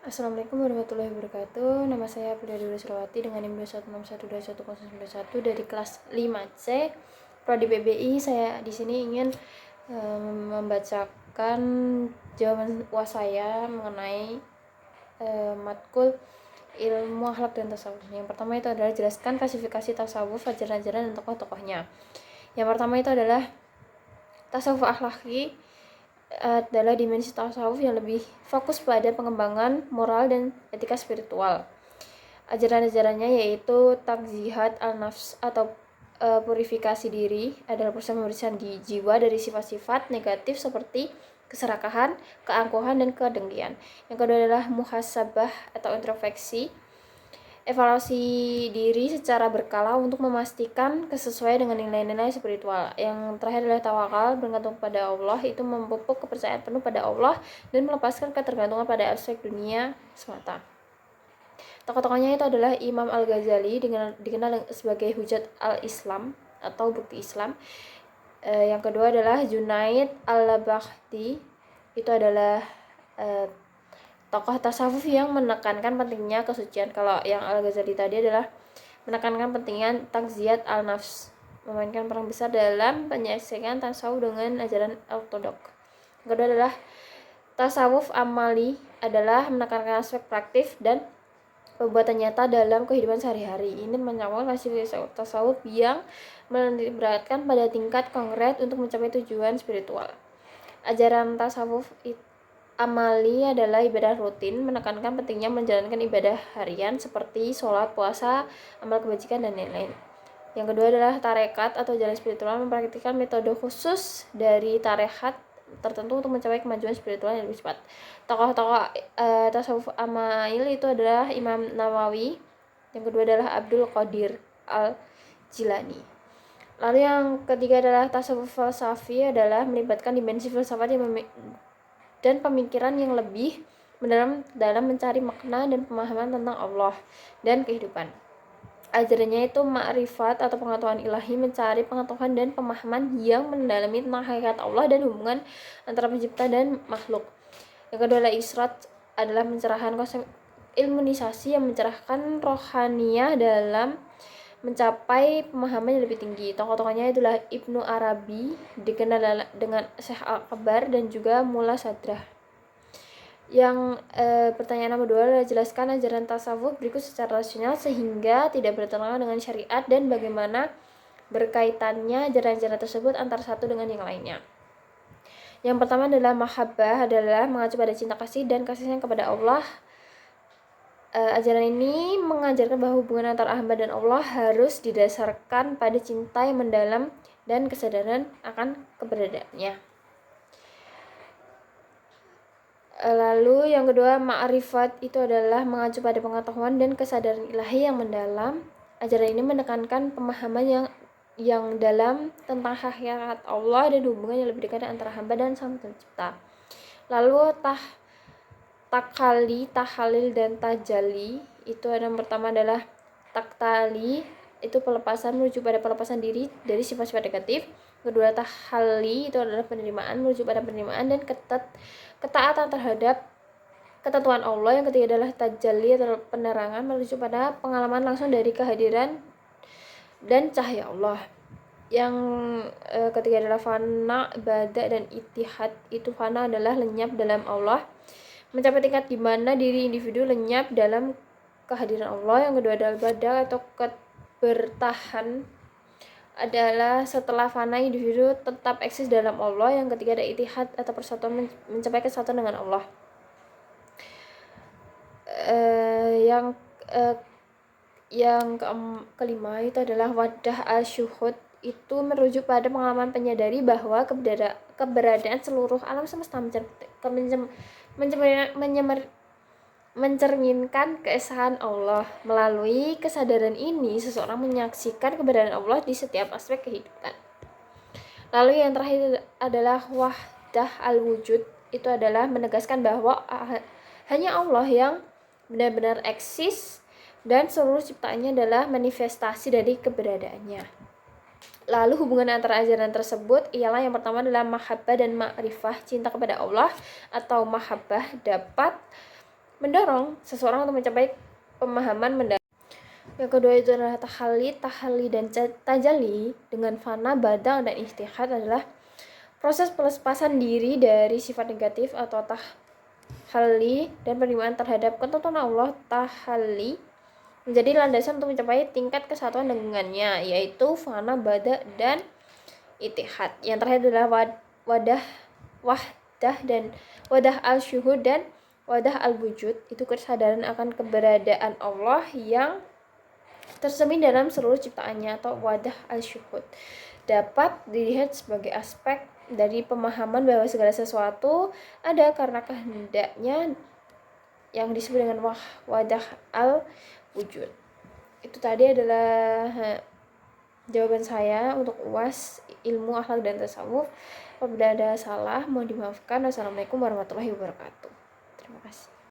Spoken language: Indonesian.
Assalamualaikum warahmatullahi wabarakatuh. Nama saya Puda Dwi Surawati dengan NIM 216121091 dari kelas 5C Prodi PBI. Saya di sini ingin membacakan jawaban UAS saya mengenai matkul ilmu akhlak dan tasawuf. Yang pertama itu adalah jelaskan klasifikasi tasawuf, ajaran-ajaran dan tokoh-tokohnya. Yang pertama itu adalah tasawuf akhlaki adalah dimensi tasawuf yang lebih fokus pada pengembangan moral dan etika spiritual. Ajaran-ajarannya yaitu takzihat al-nafs atau purifikasi diri, adalah proses membersihkan di jiwa dari sifat-sifat negatif seperti keserakahan, keangkuhan, dan kedengkian. Yang kedua adalah muhasabah atau introspeksi, evaluasi diri secara berkala untuk memastikan kesesuaian dengan nilai-nilai spiritual. Yang terakhir adalah tawakal, bergantung pada Allah, itu memupuk kepercayaan penuh pada Allah dan melepaskan ketergantungan pada aspek dunia semata. Tokoh-tokohnya itu adalah Imam Al-Ghazali, dikenal sebagai Hujat al-Islam atau bukti Islam. Yang kedua adalah Junaid al-Labakhti, itu adalah tokoh tasawuf yang menekankan pentingnya kesucian. Kalau yang Al-Ghazali tadi adalah menekankan pentingnya takziat al-nafs, memainkan peran besar dalam penyelesaian tasawuf dengan ajaran ortodok. Yang kedua adalah tasawuf amali, adalah menekankan aspek praktif dan perbuatan nyata dalam kehidupan sehari-hari. Ini menyangkut klasifikasi tasawuf yang menitikberatkan pada tingkat konkret untuk mencapai tujuan spiritual. Ajaran tasawuf amali adalah ibadah rutin, menekankan pentingnya menjalankan ibadah harian seperti sholat, puasa, amal kebajikan, dan lain-lain. Yang kedua adalah tarekat atau jalan spiritual, mempraktikkan metode khusus dari tarekat tertentu untuk mencapai kemajuan spiritual yang lebih cepat. Tokoh-tokoh tasawuf amail itu adalah Imam Nawawi. Yang kedua adalah Abdul Qadir al-Jilani. Lalu yang ketiga adalah tasawuf falsafi, adalah melibatkan dimensi filsafat dan pemikiran yang lebih mendalam dalam mencari makna dan pemahaman tentang Allah dan kehidupan. Ajarannya itu ma'rifat atau pengetahuan ilahi, mencari pengetahuan dan pemahaman yang mendalami tentang hakikat Allah dan hubungan antara pencipta dan makhluk. Yang kedua adalah israt, adalah pencerahan konsep ilmunisasi yang mencerahkan rohaniyah dalam mencapai pemahaman yang lebih tinggi. Tokoh-tokohnya itulah Ibnu Arabi, dikenal dengan Syekh Al-Akbar, dan juga Mulla Sadrah. Yang pertanyaan nomor 2 adalah jelaskan ajaran tasawuf berikut secara rasional sehingga tidak bertentangan dengan syariat dan bagaimana berkaitannya ajaran-ajaran tersebut antara satu dengan yang lainnya. Yang pertama adalah mahabbah, adalah mengacu pada cinta kasih dan kasih sayang kepada Allah. Ajaran ini mengajarkan bahwa hubungan antara hamba dan Allah harus didasarkan pada cinta yang mendalam dan kesadaran akan keberadaannya. Lalu yang kedua, ma'rifat, itu adalah mengacu pada pengetahuan dan kesadaran ilahi yang mendalam. Ajaran ini menekankan pemahaman yang dalam tentang hakikat Allah dan hubungan yang lebih dekat antara hamba dan Sang Pencipta. Lalu takhali, tahalil, dan tajali, itu yang pertama adalah taktali, itu pelepasan menuju pada pelepasan diri dari sifat-sifat negatif. Kedua, tahali, itu adalah penerimaan menuju pada penerimaan dan ketaatan terhadap ketentuan Allah. Yang ketiga adalah tajalli atau penerangan menuju pada pengalaman langsung dari kehadiran dan cahaya Allah. Yang ketiga adalah fana, bada, dan itihad, itu fana adalah lenyap dalam Allah, mencapai tingkat di mana diri individu lenyap dalam kehadiran Allah. Yang kedua adalah bada atau bertahan, adalah setelah fana individu tetap eksis dalam Allah. Yang ketiga ada itihad atau persatuan, mencapai kesatuan dengan Allah. Yang kelima itu adalah wadah al-syuhud, itu merujuk pada pengalaman penyadari bahwa keberadaan seluruh alam semesta mencerminkan keesaan Allah. Melalui kesadaran ini, seseorang menyaksikan keberadaan Allah di setiap aspek kehidupan. Lalu yang terakhir adalah wahdah al-wujud, itu adalah menegaskan bahwa hanya Allah yang benar-benar eksis dan seluruh ciptaannya adalah manifestasi dari keberadaannya. Lalu hubungan antara ajaran tersebut ialah yang pertama adalah mahabbah dan ma'rifah, cinta kepada Allah atau mahabbah dapat mendorong seseorang untuk mencapai pemahaman mendalam. Yang kedua itu adalah tahalli dan tajalli. Dengan fana, bada, dan istihad adalah proses pelepasan diri dari sifat negatif atau tahalli dan penerimaan terhadap ketentuan Allah. Tahalli menjadi landasan untuk mencapai tingkat kesatuan dengannya, yaitu fana, bada, dan itihad. Yang terakhir adalah wadah al-syuhud dan wadah al-wujud. Itu kesadaran akan keberadaan Allah yang tercermin dalam seluruh ciptaannya, atau wadah al-syuhud dapat dilihat sebagai aspek dari pemahaman bahwa segala sesuatu ada karena kehendaknya, yang disebut dengan wadah al-wujud. Itu tadi adalah jawaban saya untuk UAS ilmu akhlak dan tasawuf. Apabila ada salah mohon dimaafkan. Wassalamualaikum warahmatullahi wabarakatuh. Terima kasih.